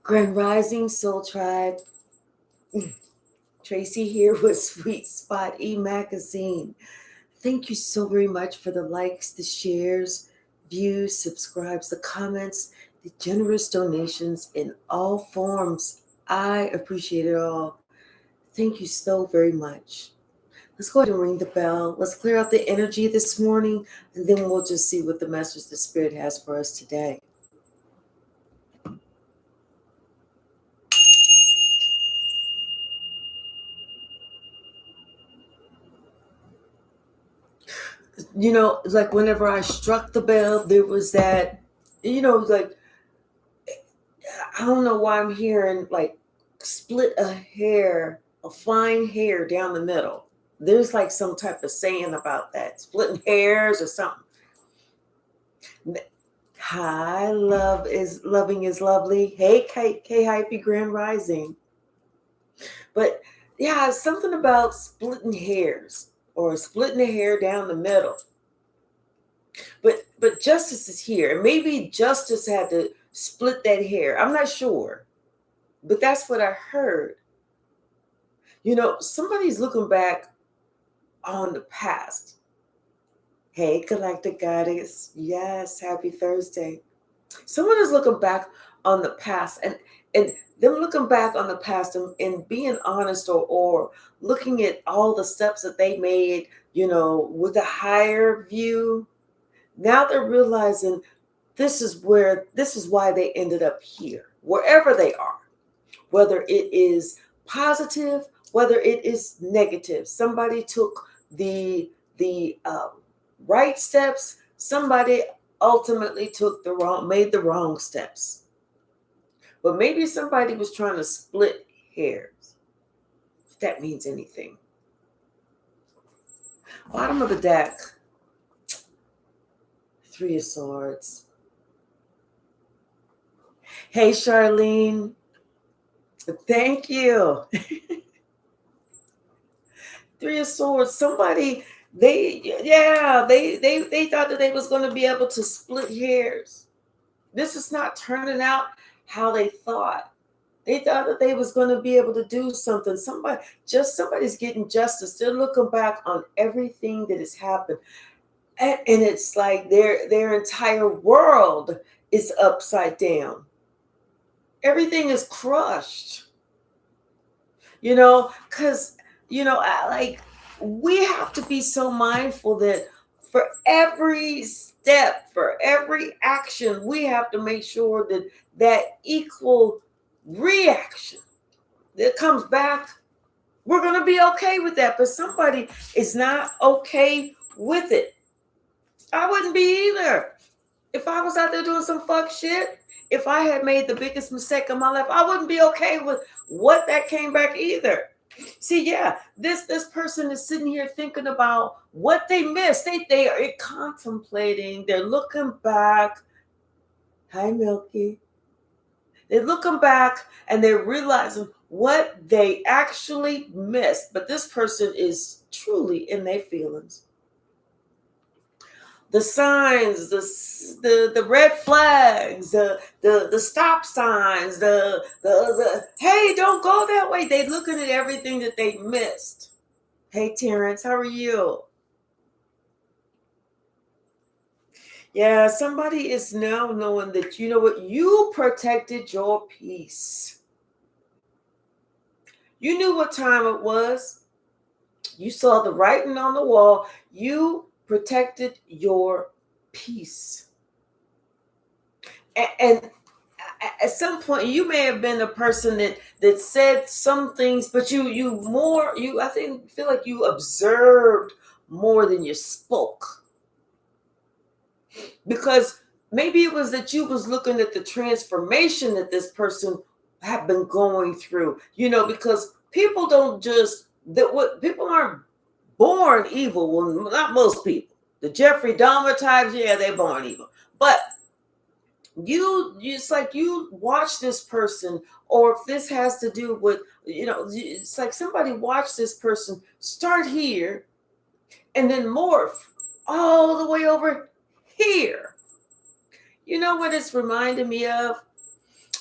Grand Rising Soul Tribe. Tracy here with Sweet Spot e-magazine. Thank you so very much for the likes, the shares, views, subscribes, the comments, the generous donations in all forms. I appreciate it all. Thank you so very much. Let's go ahead and ring the bell. Let's clear out the energy this morning, and then we'll just see what the message the Spirit has for us today. Like whenever I struck the bell, there was that, like, I don't know why I'm hearing like split a fine hair down the middle. There's like some type of saying about that, splitting hairs or something. Hi, loving is lovely. Hey, K Hypsee Grand Rising. But yeah, something about splitting hairs or splitting the hair down the middle. But justice is here. And maybe justice had to split that hair. I'm not sure. But that's what I heard. Somebody's looking back on the past. Hey, Galactic Goddess. Yes, happy Thursday. Someone is looking back on the past and them looking back on the past and being honest or looking at all the steps that they made, with a higher view. Now they're realizing this is why they ended up here, wherever they are, whether it is positive, whether it is negative. Somebody took the right steps. Somebody ultimately made the wrong steps. But maybe somebody was trying to split hairs, if that means anything. Bottom of the deck, Three of Swords. Hey, Charlene. Thank you. Three of Swords. Somebody, they thought that they was going to be able to split hairs. This is not turning out how they thought. They thought that they was going to be able to do something. Somebody's getting justice. They're looking back on everything that has happened. And it's like their entire world is upside down. Everything is crushed. Because, we have to be so mindful that for every step, for every action, we have to make sure that equal reaction that comes back, we're going to be okay with that. But somebody is not okay with it. I wouldn't be either. If I was out there doing some fuck shit, if I had made the biggest mistake of my life, I wouldn't be okay with what that came back either. See, yeah, this person is sitting here thinking about what they missed. They are contemplating. They're looking back. Hi, Milky. They're looking back and they're realizing what they actually missed. But this person is truly in their feelings. The signs, the red flags, the stop signs, the hey, don't go that way. They looking at everything that they missed. Hey, Terrence, how are you? Yeah, somebody is now knowing that, you protected your peace. You knew what time it was. You saw the writing on the wall. You protected your peace. And at some point, you may have been a person that said some things, but I feel like you observed more than you spoke. Because maybe it was that you was looking at the transformation that this person had been going through, because people people aren't born evil. Well, not most people. The Jeffrey Dahmer types, yeah, they're born evil. But it's like you watch this person, or if this has to do with, it's like somebody watched this person start here and then morph all the way over here. You know what it's reminding me of?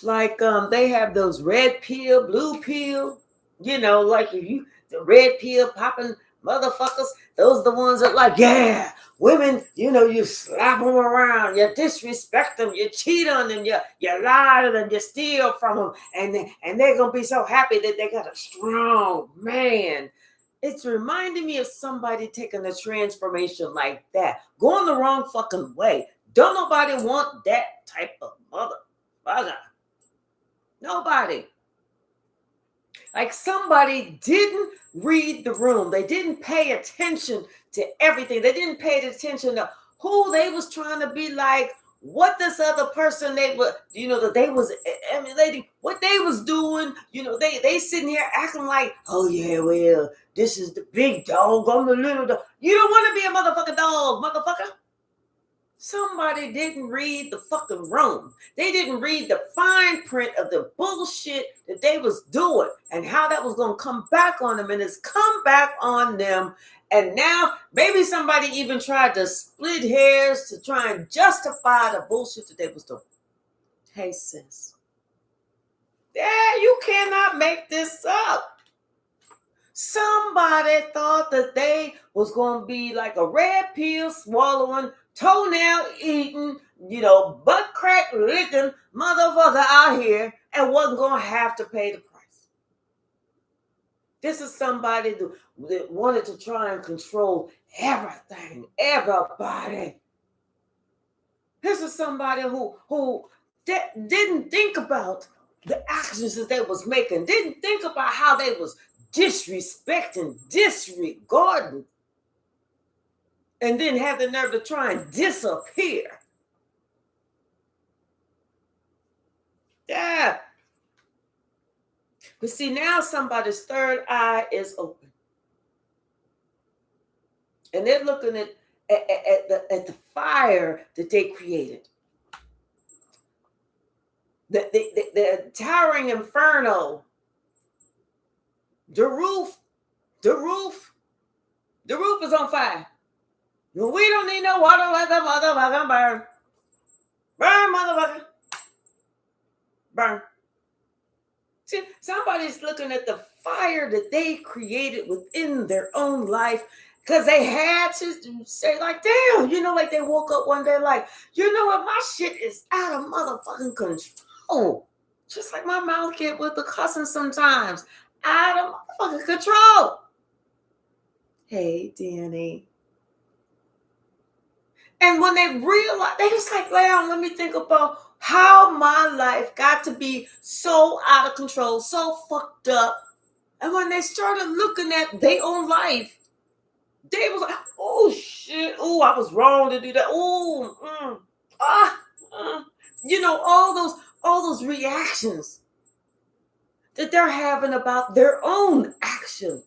Like they have those red pill, blue pill, like if you the red pill popping motherfuckers, those are the ones that like, yeah, women, you slap them around, you disrespect them, you cheat on them, you lie to them, you steal from them, and they're gonna be so happy that they got a strong man. It's reminding me of somebody taking a transformation like that, going the wrong fucking way. Don't nobody want that type of motherfucker. Nobody. Like somebody didn't read the room. They didn't pay attention to everything. They didn't pay attention to who they was trying to be like, what this other person they were, that they was emulating, what they was doing. They sitting here acting like, oh yeah, well, this is the big dog, I'm the little dog. You don't want to be a motherfucking dog, motherfucker. Somebody didn't read the fucking room. They didn't read the fine print of the bullshit that they was doing and how that was going to come back on them. And it's come back on them. And now maybe somebody even tried to split hairs to try and justify the bullshit that they was doing. Hey, sis. Yeah, you cannot make this up. Somebody thought that they was going to be like a red pill swallowing, toenail eating, butt crack licking motherfucker out here and wasn't going to have to pay the price. This is somebody that wanted to try and control everything, everybody. This is somebody who didn't think about the actions that they was making, didn't think about how they was disrespecting, disregarding, and then have the nerve to try and disappear. Yeah. But see, now somebody's third eye is open. And they're looking at the fire that they created. The towering inferno. The roof is on fire. We don't need no water, like a motherfucker burn. Burn, motherfucker. Burn. See, somebody's looking at the fire that they created within their own life because they had to say, like, damn, like they woke up one day like, you know what, my shit is out of motherfucking control. Just like my mouth get with the cussing sometimes. Out of motherfucking control. Hey, Danny. And when they realized, they was like, wow, let me think about how my life got to be so out of control, so fucked up. And when they started looking at their own life, they was like, oh shit, oh, I was wrong to do that. Oh, all those reactions that they're having about their own action.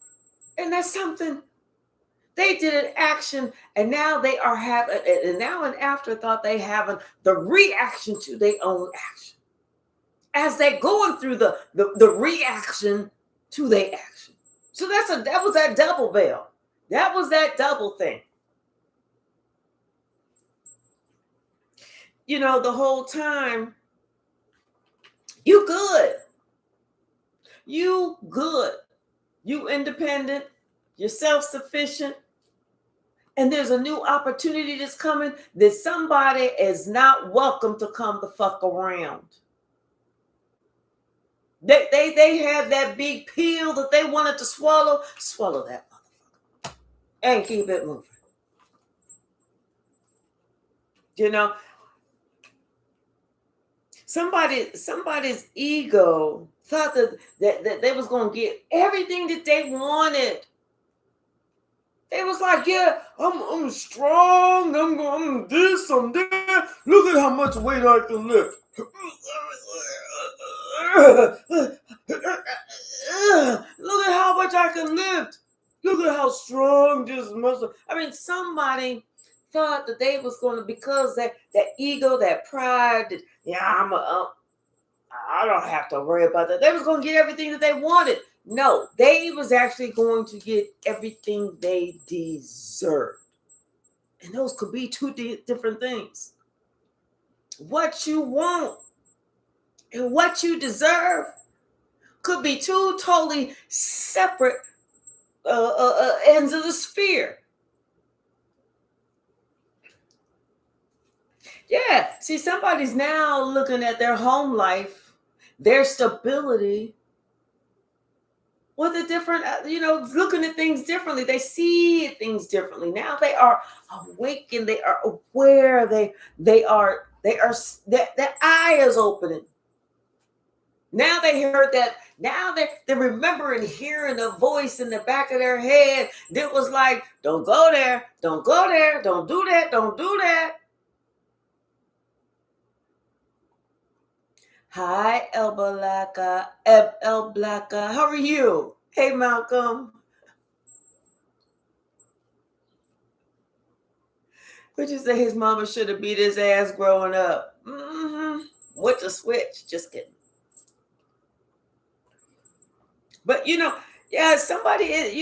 And that's something. They did an action, and now they are having, and now an afterthought, they having the reaction to their own action. As they're going through the reaction to their action. So that was that double bell. That was that double thing. The whole time, you good. You good. You independent. You're self-sufficient. And there's a new opportunity that's coming that somebody is not welcome to come the fuck around. They had that big pill that they wanted to swallow. Swallow that motherfucker. And keep it moving. Somebody's ego thought that they was going to get everything that they wanted. They was like, yeah, I'm strong. I'm this, I'm that. Look at how much weight I can lift. Look at how much I can lift. Look at how strong this muscle. I mean, somebody thought that they was going to, because that ego, that pride, that, yeah, I don't have to worry about that. They was going to get everything that they wanted. No, they was actually going to get everything they deserved. And those could be two different things. What you want and what you deserve could be two totally separate ends of the sphere. Yeah, see, somebody's now looking at their home life, their stability, with a different, looking at things differently. They see things differently. Now they are awakened. They are aware. That eye is opening. Now they heard that. Now they're remembering hearing a voice in the back of their head that was like, "Don't go there. Don't go there. Don't do that. Don't do that." Hi, El Blacka. El Blacka. How are you? Hey, Malcolm. Would you say his mama should have beat his ass growing up? Mm-hmm. With the switch. Just kidding. But yeah, somebody is,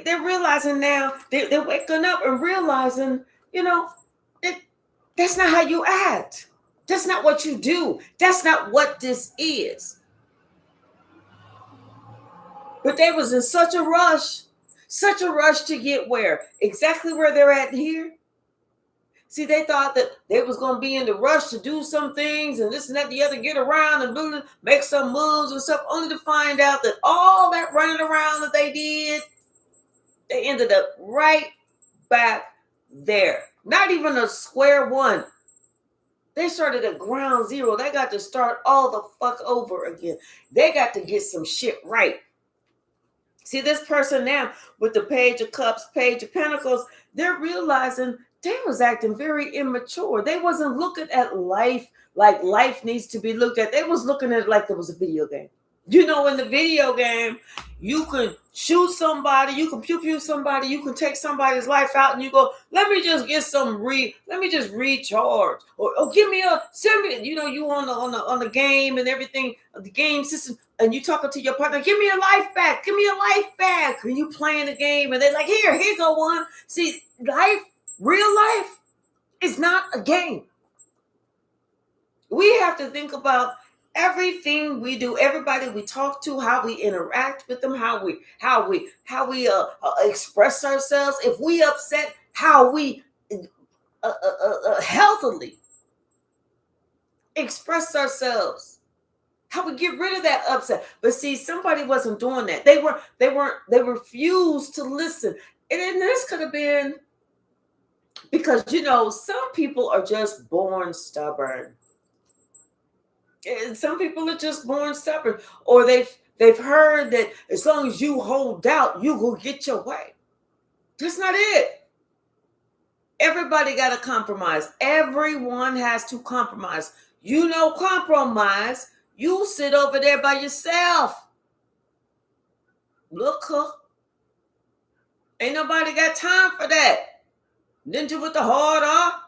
they're realizing now, they're waking up and realizing, that that's not how you act. That's not what you do. That's not what this is. But they was in such a rush to get where? Exactly where they're at here. See, they thought that they was going to be in the rush to do some things and this and that, the other, get around and make some moves and stuff, only to find out that all that running around that they did, they ended up right back there. Not even a square one. They started at ground zero. They got to start all the fuck over again. They got to get some shit right. See, this person now with the Page of Cups, Page of Pentacles, they're realizing they was acting very immature. They wasn't looking at life like life needs to be looked at. They was looking at it like it was a video game. In the video game, you can shoot somebody, you can pew somebody, you can take somebody's life out, and you go, let me just get let me just recharge, or give me send me, you on the game and everything, the game system, and you talking to your partner, give me a life back, and you playing the game, and they're like, here go one. See, real life is not a game. We have to think about everything we do, everybody we talk to, how we interact with them, how we express ourselves. If we upset, how we healthily express ourselves, how we get rid of that upset. But see, somebody wasn't doing that. They refused to listen. And this could have been because some people are just born stubborn. And some people are just born stubborn, or they've heard that as long as you hold out, you will get your way. That's not it. Everybody got to compromise. Everyone has to compromise. Compromise. You sit over there by yourself. Look, ain't nobody got time for that. Ninja with the hard R.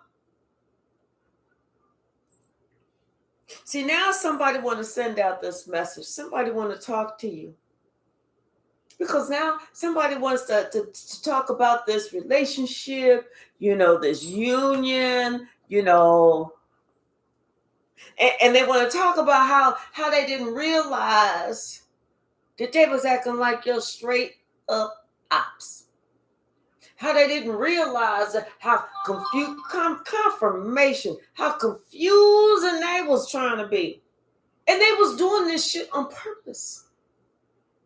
See, now somebody want to send out this message. Somebody want to talk to you. Because now somebody wants to talk about this relationship, this union, and they want to talk about how they didn't realize that they was acting like your straight up ops. How they didn't realize how confused, confirmation, how confusing they was trying to be. And they was doing this shit on purpose.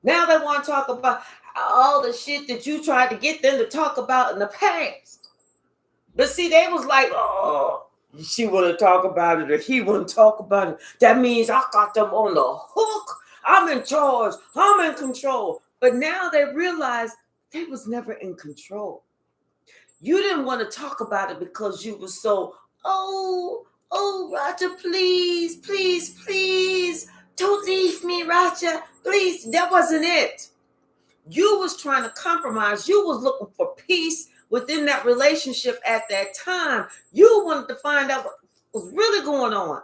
Now they want to talk about all the shit that you tried to get them to talk about in the past. But see, they was like, oh, she wouldn't talk about it or he wouldn't talk about it. That means I got them on the hook. I'm in charge. I'm in control. But now they realize they was never in control. You didn't want to talk about it because you were so, oh, Roger, please, don't leave me, Roger, please. That wasn't it. You was trying to compromise. You was looking for peace within that relationship at that time. You wanted to find out what was really going on.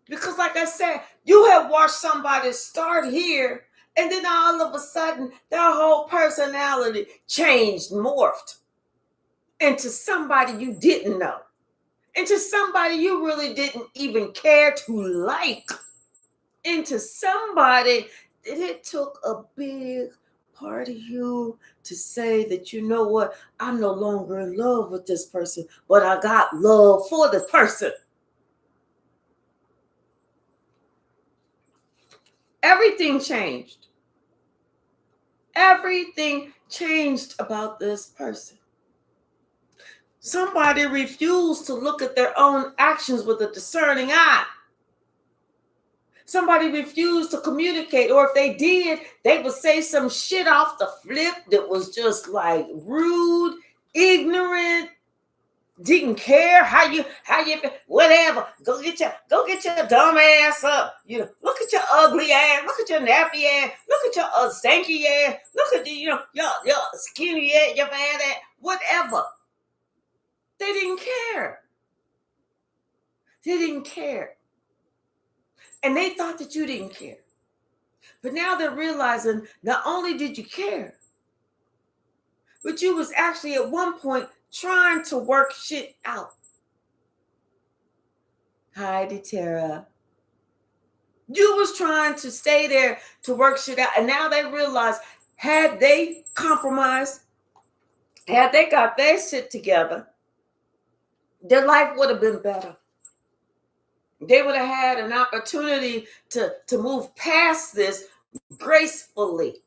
Because like I said, you have watched somebody start here, and then all of a sudden, their whole personality changed, morphed into somebody you didn't know, into somebody you really didn't even care to like. into somebody that it took a big part of you to say that, you know what, I'm no longer in love with this person, but I got love for this person. Everything changed. Everything changed about this person. Somebody refused to look at their own actions with a discerning eye. Somebody refused to communicate, or if they did, they would say some shit off the flip that was just like rude, ignorant, didn't care how you whatever. Go get your dumb ass up. You know, look at your ugly ass, look at your nappy ass, look at your stanky ass, look at the, you know, your skinny ass, your bad ass, whatever. They didn't care. They didn't care. And they thought that you didn't care. But now they're realizing not only did you care, but you was actually at one point trying to work shit out. Hi, Tara. You was trying to stay there to work shit out. And now they realize, had they compromised, had they got their shit together, their life would have been better. They would have had an opportunity to move past this gracefully.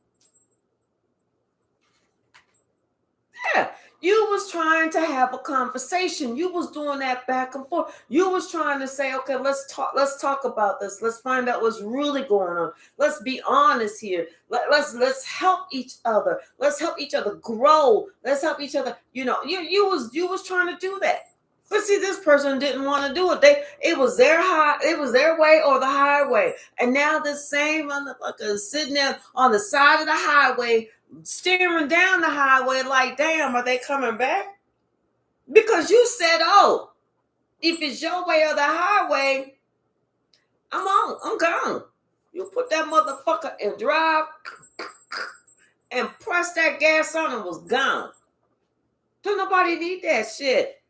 Yeah, you was trying to have a conversation. You was doing that back and forth. You was trying to say, okay, let's talk about this. Let's find out what's really going on. Let's be honest here. Let's help each other. Let's help each other grow. Let's help each other. You know, you was trying to do that. But see, this person didn't want to do it. It was their way or the highway. And now this same motherfucker is sitting there on the side of the highway, staring down the highway like, damn, are they coming back? Because you said, oh, if it's your way or the highway, I'm gone. You put that motherfucker in drive and press that gas on and was gone. Don't nobody need that shit.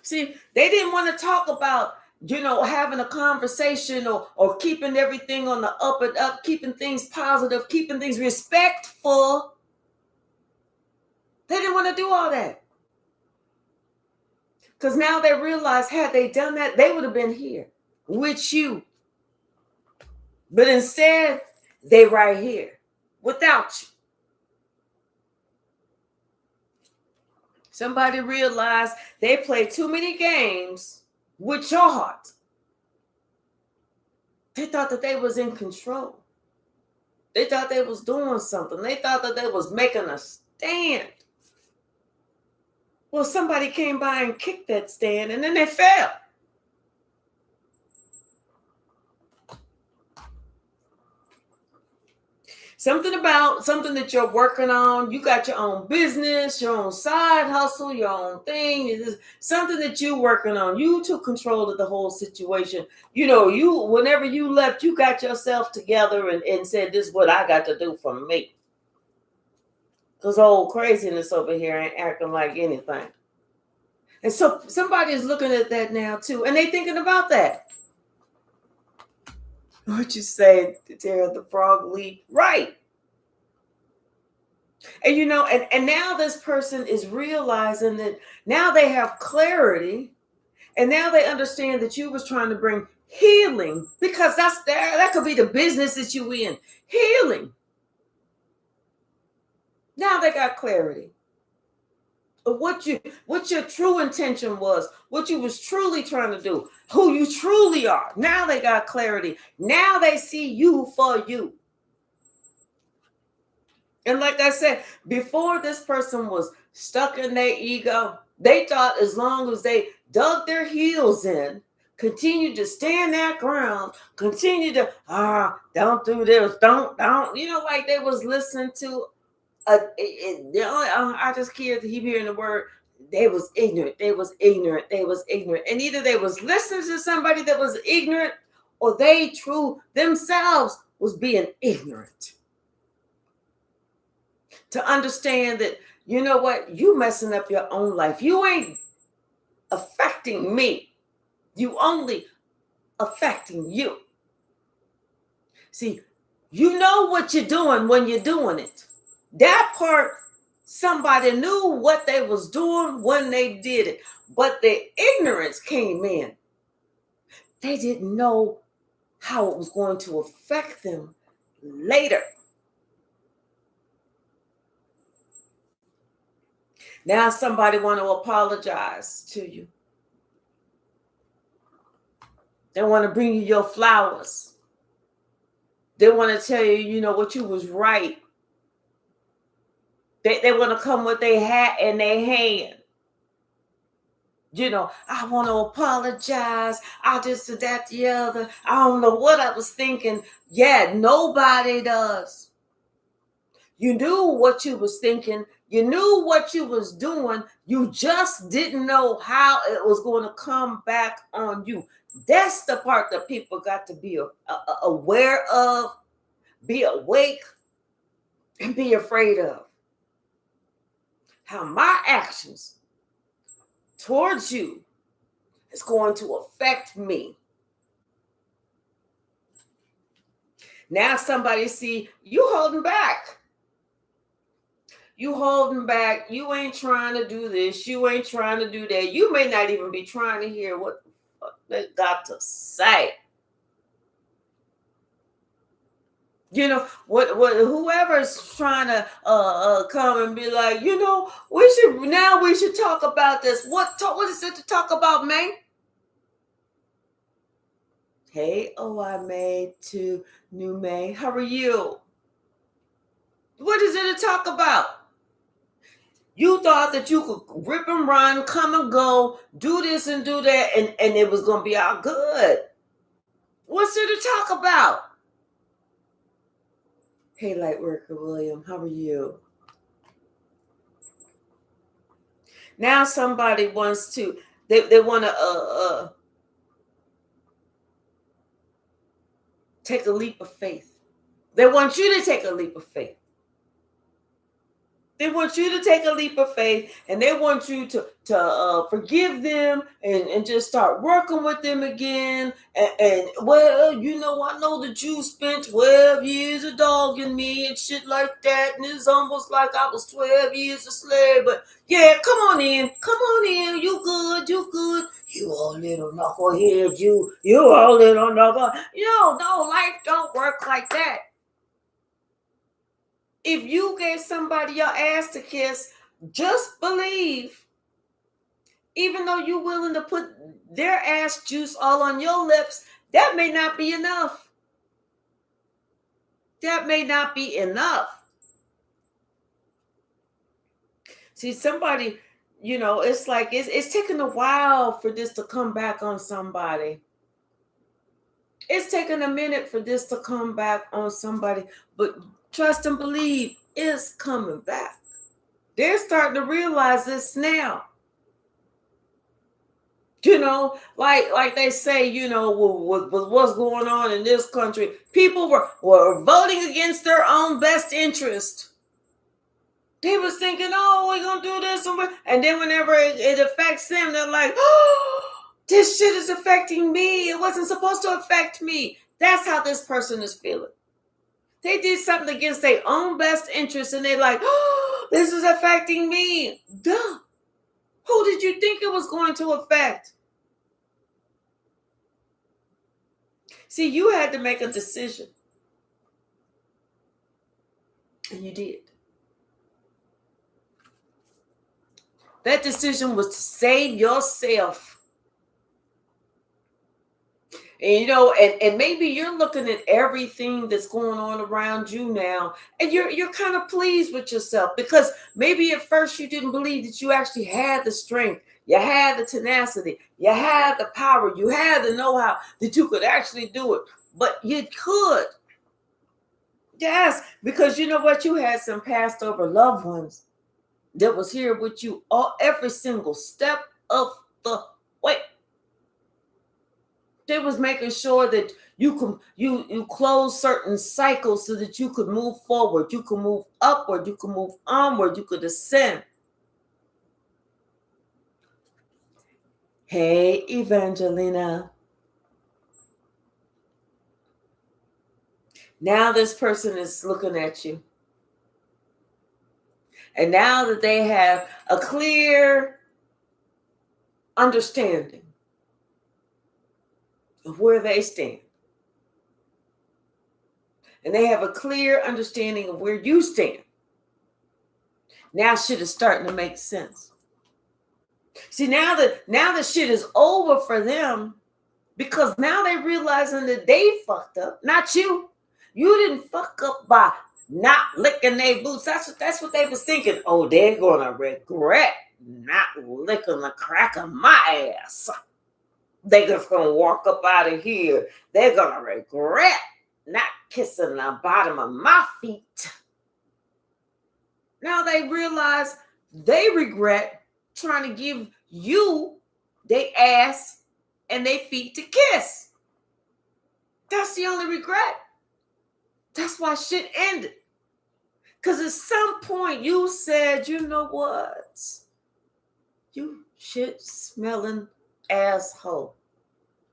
See, they didn't want to talk about, you know, having a conversation or keeping everything on the up and up, keeping things positive, keeping things respectful. They didn't want to do all that. Because now they realize, had they done that, they would have been here with you. But instead, they right here without you. Somebody realized they played too many games with your heart. They thought that they was in control. They thought they was doing something. They thought that they was making a stand. Well, somebody came by and kicked that stand, and then they fell. Something that you're working on. You got your own business, your own side hustle, your own thing. It is something that you're working on. You took control of the whole situation. You know, whenever you left, you got yourself together and said, this is what I got to do for me. Because old craziness over here ain't acting like anything. And so somebody is looking at that now too, and they thinking about that. What you say, Tara, the frog leap? Right. And you know, and now this person is realizing that now they have clarity, and now they understand that you was trying to bring healing, because that could be the business that you in. Healing. Now they got clarity of what your true intention was, what you was truly trying to do, who you truly are. Now they got clarity. Now they see you for you. And like I said, before, this person was stuck in their ego. They thought as long as they dug their heels in, continued to stand that ground, continue to, don't do this, don't, you know, like they was listening to I just keep hearing the word, they was ignorant. And either they was listening to somebody that was ignorant, or they themselves was being ignorant. To understand that, you know what, you messing up your own life. You ain't affecting me. You only affecting you. See, you know what you're doing when you're doing it. That part, somebody knew what they was doing when they did it, but the ignorance came in. They didn't know how it was going to affect them later. Now somebody want to apologize to you. They want to bring you your flowers. They want to tell you, you know, what you was right. They want to come with their hat in their hand. You know, I want to apologize. I just did that, the other. I don't know what I was thinking. Yeah, nobody does. You knew what you was thinking. You knew what you was doing. You just didn't know how it was going to come back on you. That's the part that people got to be aware of, be awake, and be afraid of. How my actions towards you is going to affect me. Now somebody see you holding back. You holding back. You ain't trying to do this. You ain't trying to do that. You may not even be trying to hear what the fuck they got to say. You know what? Whoever's trying to come and be like, you know, we should talk about this. What is it to talk about, man? Hey, I made to New May. How are you? What is it to talk about? You thought that you could rip and run, come and go, do this and do that, and it was going to be all good. What's there to talk about? Hey, Lightworker William, how are you? Now somebody wants to, they want to take a leap of faith. They want you to take a leap of faith. They want you to take a leap of faith, and they want you to forgive them and just start working with them again. And well, you know, I know that you spent 12 years of dogging me and shit like that, and it's almost like I was 12 years a slave. But yeah, come on in, you good, you all little knucklehead, you all little knuckle. No, life don't work like that. If you gave somebody your ass to kiss, just believe, even though you're willing to put their ass juice all on your lips, that may not be enough. That may not be enough. See, somebody, you know, it's like it's taking a while for this to come back on somebody. It's taking a minute for this to come back on somebody, but trust and believe, it's coming back. They're starting to realize this now. You know, like they say, you know, with what's going on in this country, people were voting against their own best interest. They was thinking, oh, we're going to do this. And then whenever it affects them, they're like, oh, this shit is affecting me. It wasn't supposed to affect me. That's how this person is feeling. They did something against their own best interest, and they're like, oh, this is affecting me. Duh. Who did you think it was going to affect? See, you had to make a decision. And you did. That decision was to save yourself. And you know, and maybe you're looking at everything that's going on around you now, and you're kind of pleased with yourself, because maybe at first you didn't believe that you actually had the strength, you had the tenacity, you had the power, you had the know-how that you could actually do it. But you could. Yes, because you know what? You had some passed over loved ones that was here with you every single step of the way. They was making sure that you close certain cycles so that you could move forward, you could move upward, you could move onward, you could ascend. Hey, Evangelina. Now this person is looking at you. And now that they have a clear understanding of where they stand, and they have a clear understanding of where you stand, now shit is starting to make sense. See, now that shit is over for them, because now they realizing that they fucked up, not you. You didn't fuck up by not licking their boots. That's what they was thinking. Oh, they're gonna regret not licking the crack of my ass. They just gonna walk up out of here. They're gonna regret not kissing the bottom of my feet. Now they realize they regret trying to give you their ass and their feet to kiss. That's the only regret. That's why shit ended. Because at some point you said, you know what? You shit smelling asshole.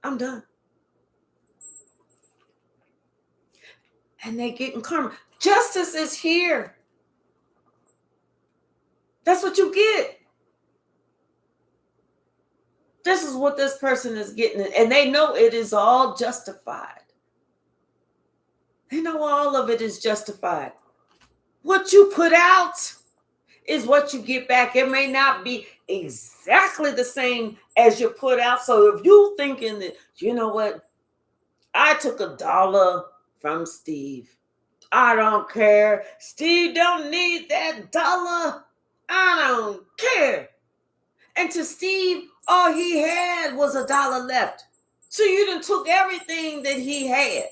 I'm done. And they getting karma. Justice is here. That's what you get. This is what this person is getting. And they know it is all justified. They know all of it is justified. What you put out is what you get back. It may not be exactly the same as you put out. So if you thinking that, you know what, I took $1 from Steve. I don't care. Steve don't need that $1. I don't care. And to Steve, all he had was $1 left. So you done took everything that he had.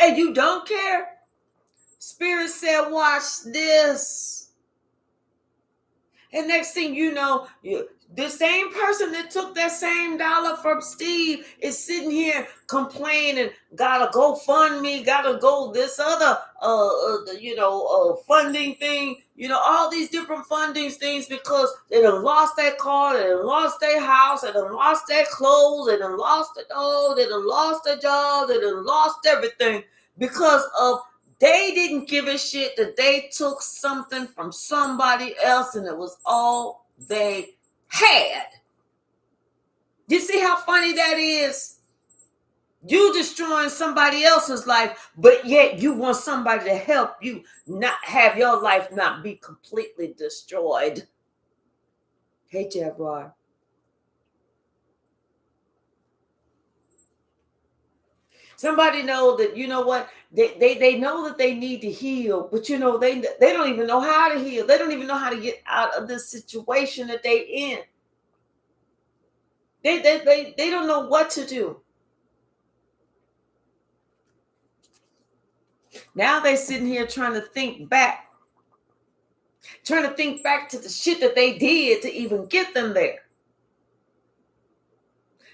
And you don't care? Spirit said, watch this. And next thing you know, the same person that took that same $1 from Steve is sitting here complaining, gotta go fund me, gotta go this other, funding thing, all these different funding things because they done lost their car, they done lost their house, they done lost their clothes, they done lost it all, they done lost their job, they done lost everything because of they didn't give a shit that they took something from somebody else and it was all they had. You see how funny that is? You destroying somebody else's life, but yet you want somebody to help you not have your life not be completely destroyed. Hey, Jaguar. Somebody know that, you know what, they know that they need to heal, but they don't even know how to heal. They don't even know how to get out of this situation that they in. They don't know what to do. Now they're sitting here trying to think back to the shit that they did to even get them there.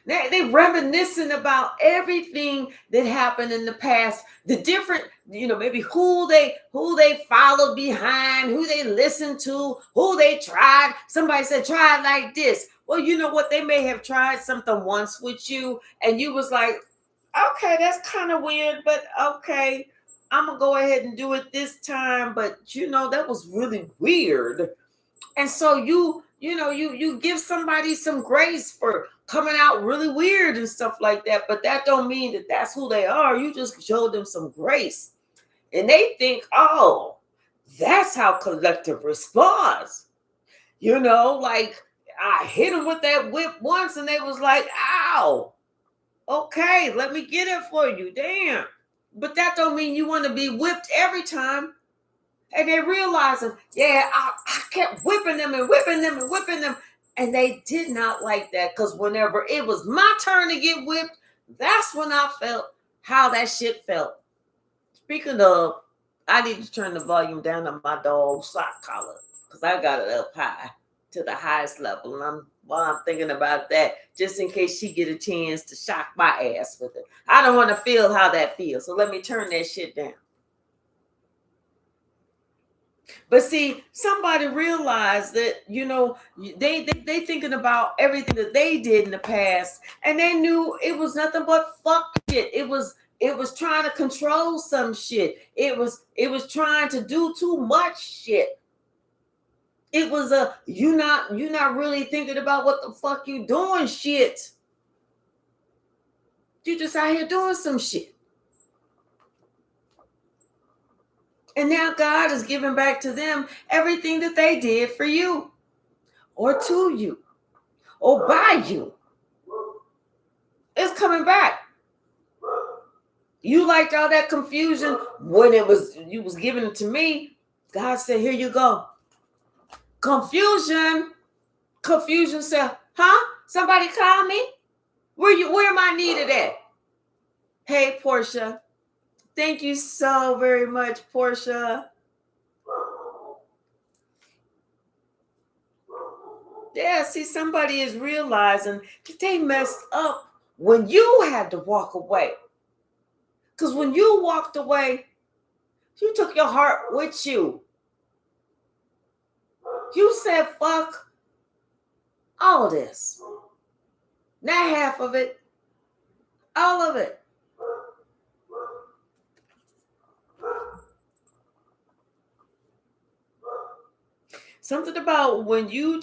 They reminiscing about everything that happened in the past, the different, maybe who they followed behind, who they listened to, who they tried. Somebody said, try it like this. Well, you know what? They may have tried something once with you and you was like, okay, that's kind of weird, but okay, I'm going to go ahead and do it this time. But, that was really weird. And so you give somebody some grace for coming out really weird and stuff like that. But that don't mean that that's who they are. You just showed them some grace. And they think, oh, that's how collective responds. Like I hit them with that whip once and they was like, ow, okay, let me get it for you. Damn. But that don't mean you want to be whipped every time. And they realizing, yeah, I kept whipping them and whipping them and whipping them. And they did not like that because whenever it was my turn to get whipped, that's when I felt how that shit felt. Speaking of, I need to turn the volume down on my dog's sock collar because I got it up high to the highest level. And while I'm thinking about that, just in case she get a chance to shock my ass with it. I don't want to feel how that feels. So let me turn that shit down. But see, somebody realized that, they thinking about everything that they did in the past, and they knew it was nothing but fuck shit. It was It was trying to control some shit. It was trying to do too much shit. It was you not really thinking about what the fuck you doing shit. You just out here doing some shit. And now God is giving back to them everything that they did for you, or to you, or by you. It's coming back. You liked all that confusion when you was giving it to me. God said, here you go. Confusion said, huh? Somebody call me? Where am I needed at? Hey, Portia. Thank you so very much, Portia. Yeah, see, somebody is realizing that they messed up when you had to walk away. Because when you walked away, you took your heart with you. You said, fuck all this. Not half of it. All of it. Something about when you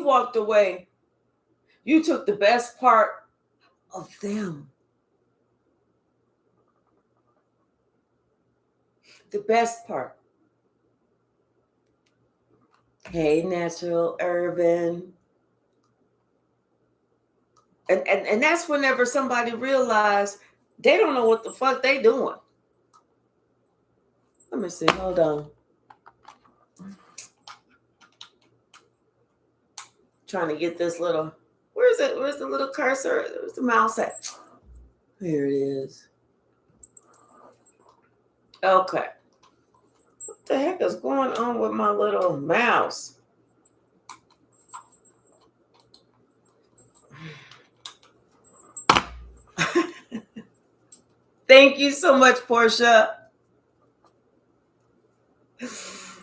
walked away, you took the best part of them. The best part. Hey, Natural Urban. And that's whenever somebody realized they don't know what the fuck they doing. Let me see. Hold on. Trying to get this little. Where is it? Where's the little cursor? Where's the mouse at? Here it is. Okay. What the heck is going on with my little mouse? Thank you so much, Portia.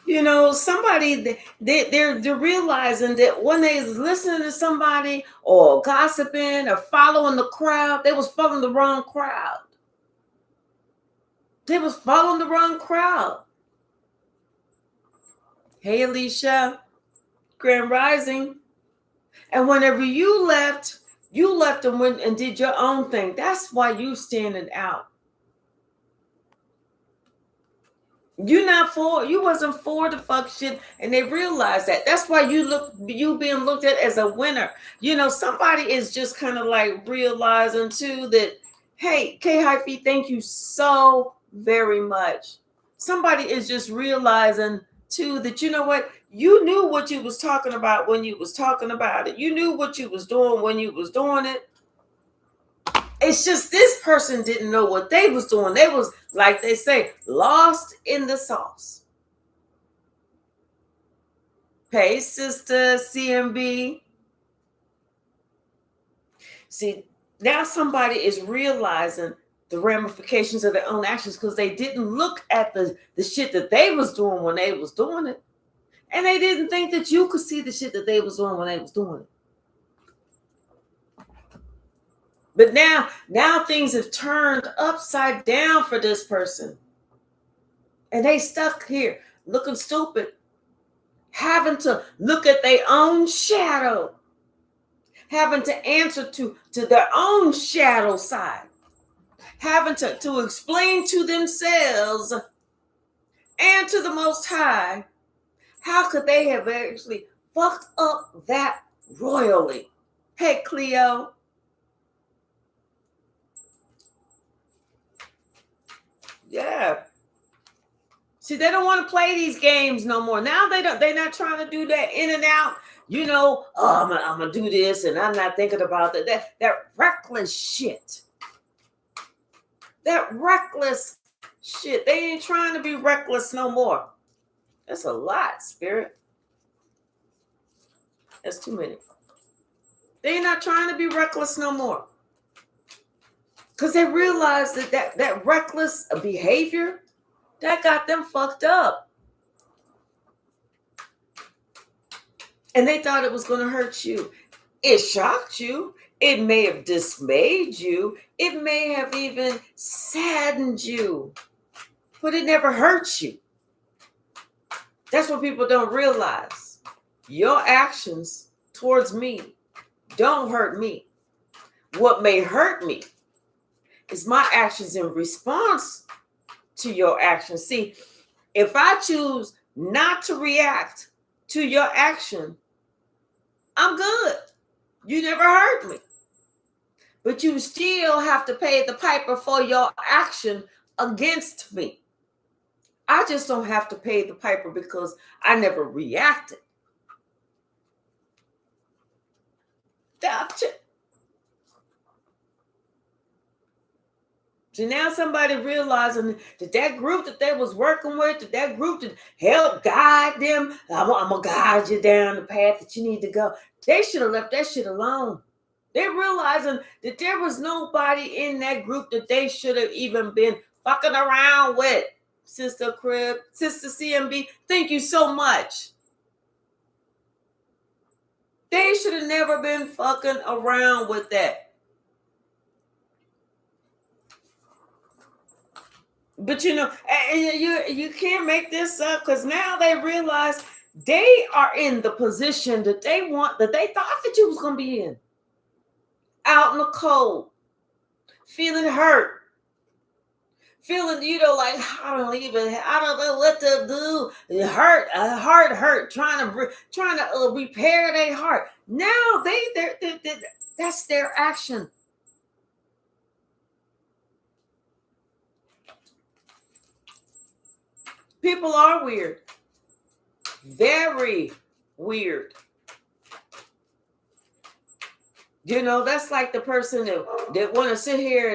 You know, somebody, they're realizing that when they was listening to somebody or gossiping or following the crowd, they was following the wrong crowd. They was following the wrong crowd. Hey, Alicia, Grand Rising. And whenever you left and went and did your own thing. That's why you standing out. You wasn't for the fuck shit, and they realized that. That's why you being looked at as a winner. You know, somebody is just kind of like realizing too that, hey, Hypsee, thank you so very much. Somebody is just realizing too that, you know what, you knew what you was talking about when you was talking about it. You knew what you was doing when you was doing it. It's just this person didn't know what they was doing. They was, like they say, lost in the sauce. Hey, sister CMB. See, now somebody is realizing the ramifications of their own actions because they didn't look at the shit that they was doing when they was doing it. And they didn't think that you could see the shit that they was doing when they was doing it. But now things have turned upside down for this person. And they stuck here looking stupid, having to look at their own shadow, having to answer to their own shadow side, having to explain to themselves and to the Most High, how could they have actually fucked up that royally? Hey, Cleo. Yeah. See, they don't want to play these games no more. Now they're not trying to do that in and out. You know, oh, I'm gonna do this and I'm not thinking about that reckless shit. That reckless shit. They ain't trying to be reckless no more. That's a lot, Spirit. That's too many. They're not trying to be reckless no more. Because they realized that reckless behavior, that got them fucked up. And they thought it was going to hurt you. It shocked you. It may have dismayed you. It may have even saddened you, but it never hurt you. That's what people don't realize. Your actions towards me don't hurt me. What may hurt me is my actions in response to your actions. See, if I choose not to react to your action, I'm good. You never hurt me. But you still have to pay the piper for your action against me. I just don't have to pay the piper because I never reacted. That's it. So now somebody realizing that group that they was working with, that group that helped guide them, I'm going to guide you down the path that you need to go. They should have left that shit alone. They're realizing that there was nobody in that group that they should have even been fucking around with. Sister Crib, Sister CMB, thank you so much. They should have never been fucking around with that. But you know, you can't make this up because now they realize they are in the position that they thought that you was gonna be in. Out in the cold, feeling hurt. Feeling, like I don't know what to do. It hurt, trying to repair their heart. Now they that's their action. People are weird, very weird. You know, that's like the person that want to sit here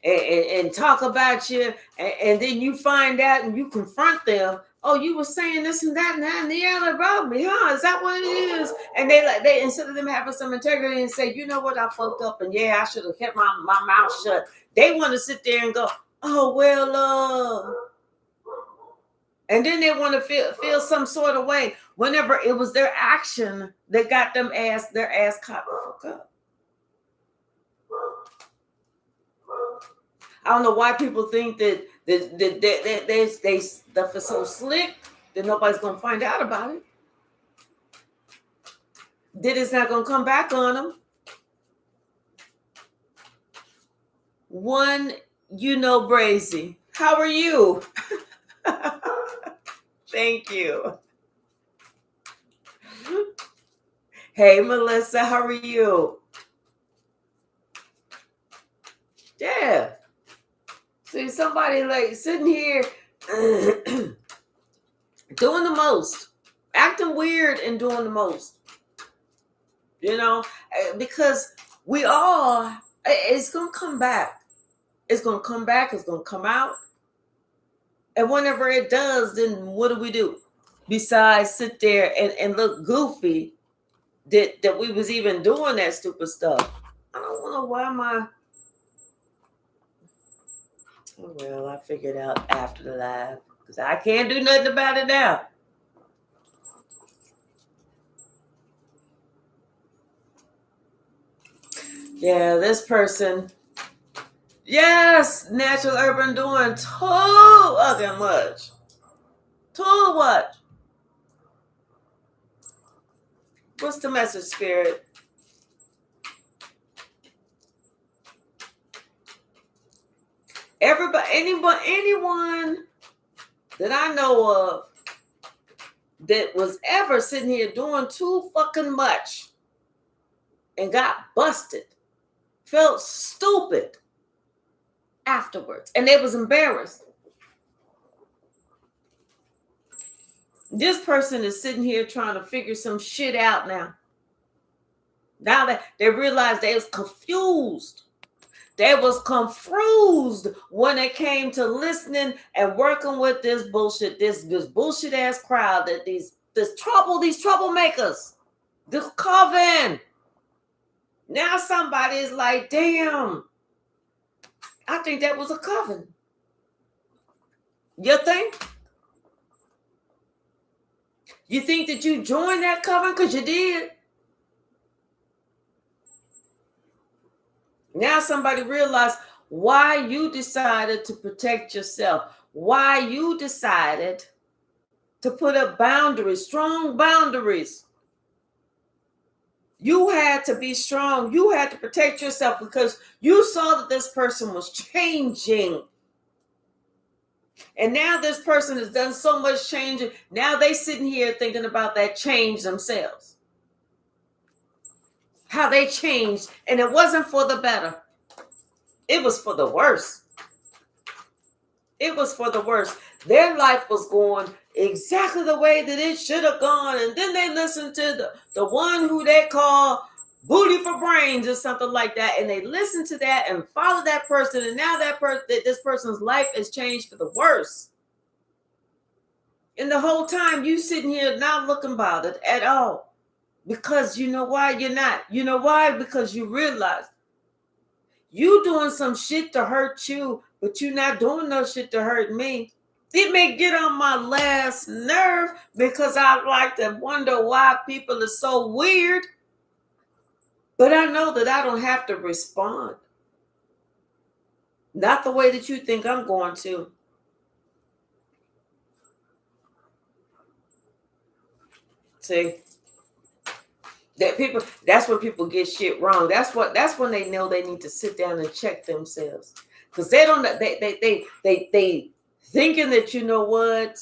and talk about you, and then you find out and you confront them. Oh, you were saying this and that and the other about me, huh? Is that what it is? And they instead of them having some integrity and say, you know what, I fucked up, and yeah, I should have kept my mouth shut. They want to sit there and go, oh well, and then they want to feel some sort of way whenever it was their action that got their ass caught the fuck up. I don't know why people think that they stuff is so slick that nobody's gonna find out about it. That it's not gonna come back on them. One, Brazy. How are you? Thank you. Hey, Melissa, how are you? Yeah. See, somebody like sitting here doing the most, acting weird and doing the most. Because we all, it's going to come back. It's going to come back. It's going to come out. And whenever it does, then what do? Besides sit there and look goofy that we was even doing that stupid stuff. I don't know why Oh, well, I figured out after the live because I can't do nothing about it now. Yeah, this person. Yes, Natural Urban doing too fucking much. Too much. What's the message, Spirit? Anyone that I know of that was ever sitting here doing too fucking much and got busted, felt stupid afterwards, and they was embarrassed. This person is sitting here trying to figure some shit out now. Now that they realized they was confused. They was confused when it came to listening and working with this bullshit, this bullshit ass crowd that these troublemakers, this coven. Now somebody is like, damn, I think that was a coven. You think? You think that you joined that coven because you did? Now somebody realized why you decided to protect yourself, why you decided to put up boundaries, strong boundaries. You had to be strong. You had to protect yourself because you saw that this person was changing. And now this person has done so much changing. Now they sitting here thinking about that change themselves. How they changed. And it wasn't for the better. It was for the worse. It was for the worse. Their life was going exactly the way that it should have gone. And then they listened to the one who they call Booty for Brains or something like that. And they listened to that and followed that person. And now this person's life has changed for the worse. And the whole time you sitting here not looking bothered at all. Because you know why you're not. You know why? Because you realize you doing some shit to hurt you, but you not doing no shit to hurt me. It may get on my last nerve because I like to wonder why people are so weird. But I know that I don't have to respond. Not the way that you think I'm going to. See? That's when people get shit wrong. That's when they know they need to sit down and check themselves. Because they don't they thinking that, you know what?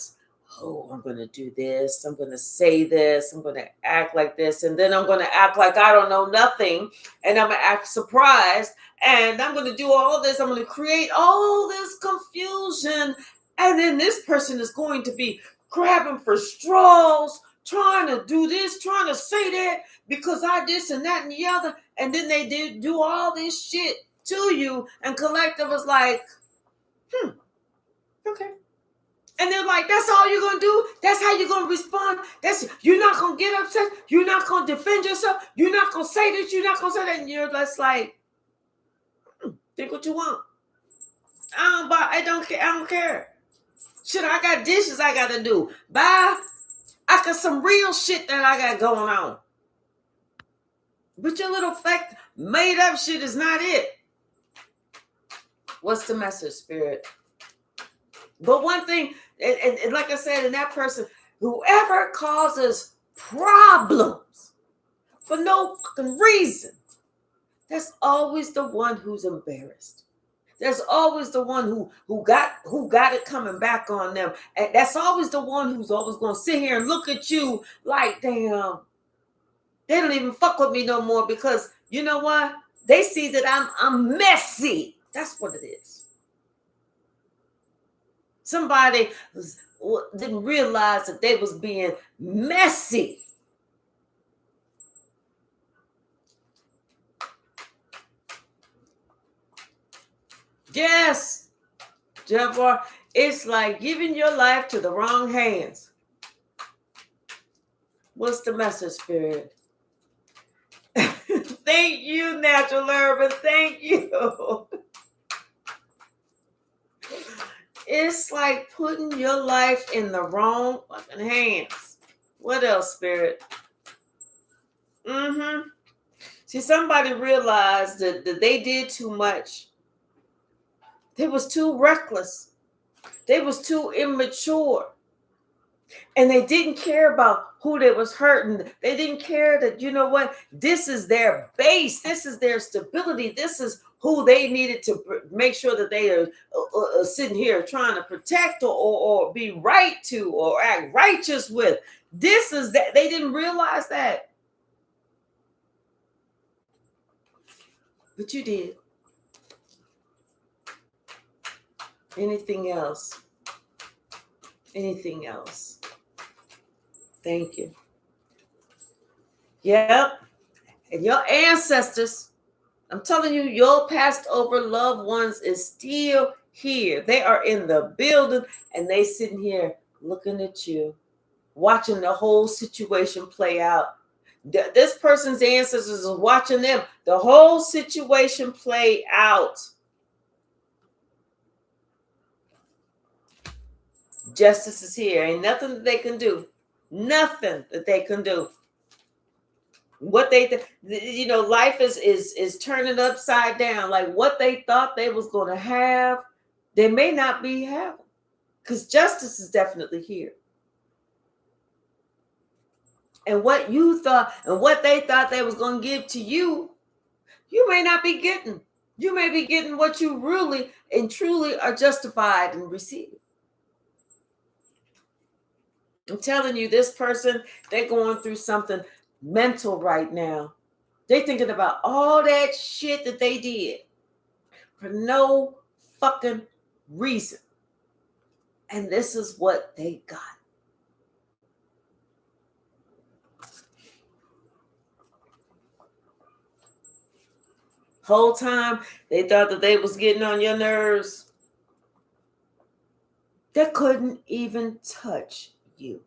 Oh, I'm gonna do this, I'm gonna say this, I'm gonna act like this, and then I'm gonna act like I don't know nothing, and I'm gonna act surprised, and I'm gonna do all this, I'm gonna create all this confusion, and then this person is going to be grabbing for straws, trying to do this, trying to say that, because I this and that and the other, and then they do all this shit to you, and collective is like, okay. And they're like, that's all you're going to do? That's how you're going to respond? You're not going to get upset? You're not going to defend yourself? You're not going to say this? You're not going to say that? And you're just like, think what you want. I don't care. Shit, I got dishes I got to do. Bye. I got some real shit that I got going on. But your little fact made up shit is not it. What's the message, Spirit? But one thing, and like I said, in that person, whoever causes problems for no fucking reason, that's always the one who's embarrassed. There's always the one who got it coming back on them. And that's always the one who's always going to sit here and look at you like, damn, they don't even fuck with me no more because you know what? They see that I'm messy. That's what it is. Somebody didn't realize that they was being messy. Yes, Jabbar, it's like giving your life to the wrong hands. What's the message, Spirit? Thank you, Natural Urban. Thank you. It's like putting your life in the wrong fucking hands. What else, Spirit? See, somebody realized that they did too much. They was too reckless. They was too immature. And they didn't care about who they was hurting. They didn't care that, you know what, this is their base. This is their stability. This is who they needed to make sure that they are sitting here trying to protect or be right to or act righteous with. This is that. They didn't realize that. But you did. Anything else? Anything else? Thank you. Yep. And your ancestors, I'm telling you, your passed over loved ones is still here. They are in the building and they sitting here looking at you, watching the whole situation play out. This person's ancestors is watching them, the whole situation play out. Justice is here. Ain't nothing that they can do. Nothing that they can do. What life is turning upside down. Like what they thought they was going to have, they may not be having, because justice is definitely here. And what you thought and what they thought they was going to give to you, you may not be getting. You may be getting what you really and truly are justified in receiving. I'm telling you, this person, they're going through something mental right now. They're thinking about all that shit that they did for no fucking reason. And this is what they got. Whole time, they thought that they was getting on your nerves. They couldn't even touch you.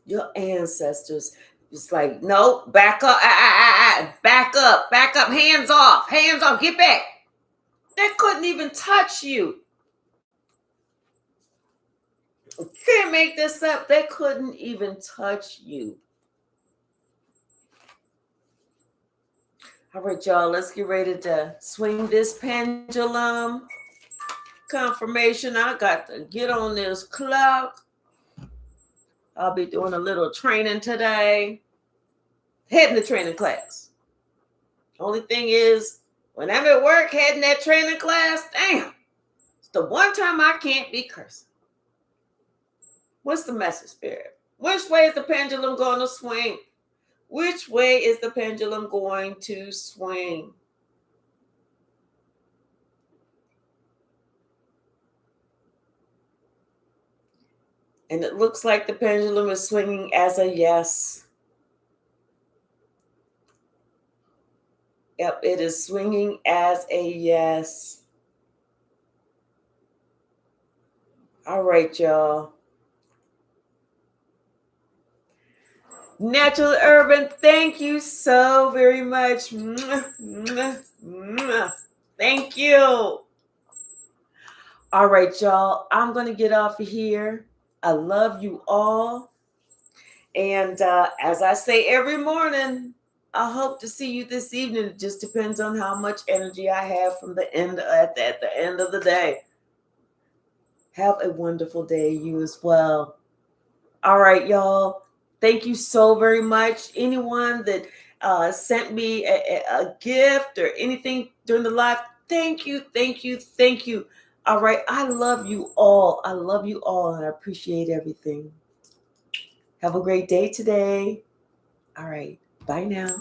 Your ancestors was like, no, back up, back up, hands off, get back. They couldn't even touch you. You can't make this up. They couldn't even touch you. All right, y'all, let's get ready to swing this pendulum. Confirmation, I got to get on this clock. I'll be doing a little training today. Heading to training class. Only thing is, when I'm at work heading that training class, damn, it's the one time I can't be cursing. What's the message, Spirit? Which way is the pendulum going to swing? Which way is the pendulum going to swing? And it looks like the pendulum is swinging as a yes. Yep, it is swinging as a yes. All right, y'all. Natural Urban, thank you so very much. Thank you. All right, y'all. I'm going to get off of here. I love you all. And as I say every morning, I hope to see you this evening. It just depends on how much energy I have from the end at the end of the day. Have a wonderful day, you as well. All right, y'all. Thank you so very much. Anyone that sent me a gift or anything during the live, thank you. All right. I love you all. And I appreciate everything. Have a great day today. All right. Bye now.